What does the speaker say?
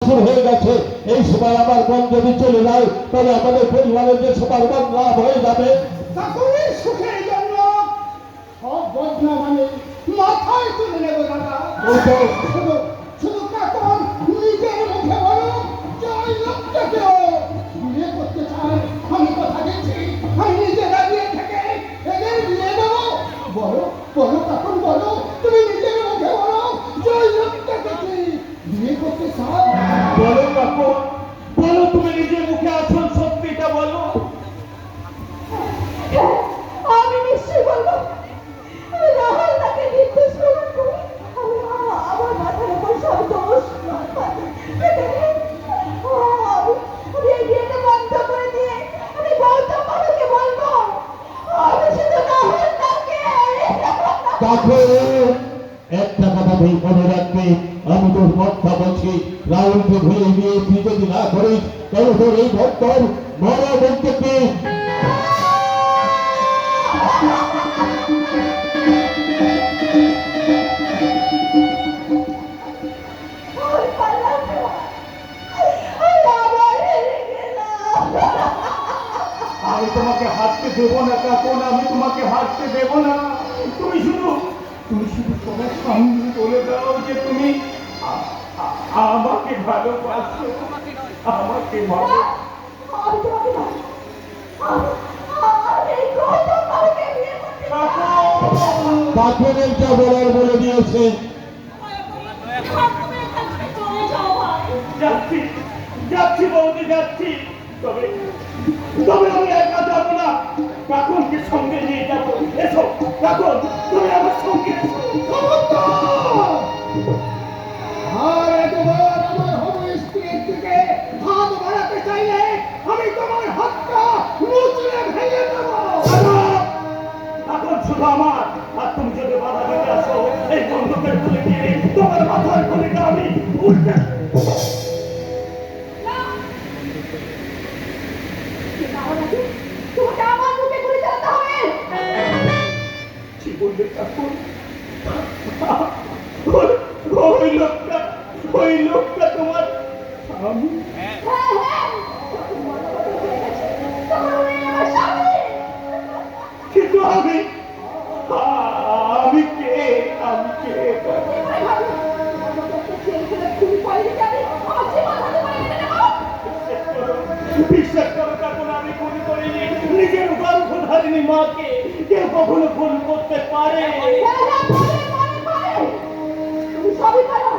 শুরু হয়ে গেছে। এই সময় আমার মন যদি চলে যায় তাহলে আমাদের পরিবারের যে সবার মন লাভ হয়ে যাবে। চাকরির সুখের জন্য সব বদনা মানে মাথায় তুলে নেবো দাদা। শুধু শুধু কাকন নিজের মুখে বলো যে ওই লোকটাকেও বিয়ে করতে চান। আমি কথা দিচ্ছি আমি নিজে দাঁড়িয়ে থেকে এদের বিয়ে দেবো। বলো বলো কাকন বলো, তুমি নিজের মুখে বলো যে ওই লোকটাকে কি বিয়ে করতে চাও। বলো কাকন, বলো তুমি নিজের মুখে আসল সত্যিটা বলো। আমি নিশ্চয়ই বলবো, আমি রাহুল তাকে নির্দেশ প্রদান করি। আমার মাথার উপর সব দোষ। আমি এই বিয়েটা বন্ধ করে দিয়ে আমি গৌতম বাবুকে বলবো আমি শুধু রাহুল তাকে। কাকু একটা কথা তুই মনে রাখবি, আমি তোর কথা বলছি, রাহুলকে ভুলে গিয়ে তুই যদি না করিস তাহলে তোর এই ভক্তর মরা বলতে কি। আমি তোমাকে হাঁটতে দেবো না কাকন, আমি তোমাকে হাঁটতে দেবো না। তুমি শুধু তোমার সামনে বলে দাও যে তুমি আমাকে ভালোবাসো, আমাকে ভালো। কাকুনের যা বলার বলে দিয়েছে। যাচ্ছি যাচ্ছি বৌদি যাচ্ছি, তবে তবে আমি একা যাবো না, কাকুনকে সঙ্গে নিয়ে যাবো। এসো কাকুন, তুমি আমার সঙ্গে এসো। আর একবার আমার হবু স্ত্রীর দিকে হাত বাড়াতে চাইলে আমি তোমার হাতটা মুচড়ে ভেঙে দেবো। এখন শুধু আমার, আর তুমি যদি বাধা দিতে আসো এই বন্ধুকের তুলে দিয়ে তোমার মাথার গুলিটা আমি উল্টে। তোমাকে আমার মুখে গুলি চালাতে হবে। কি বললে কাকুন? ওই লোকটা তোমার স্বামী? হ্যাঁ হ্যাঁ, আমার স্বামী। কিন্তু আমি কে? আমি কে? বিশ্বাস করো কাকুন, আমি খুন করিনি, নিজের গর্ভ ধারিনি মাকে কেউ কখনো খুন করতে পারে? তুমি সবই পারো।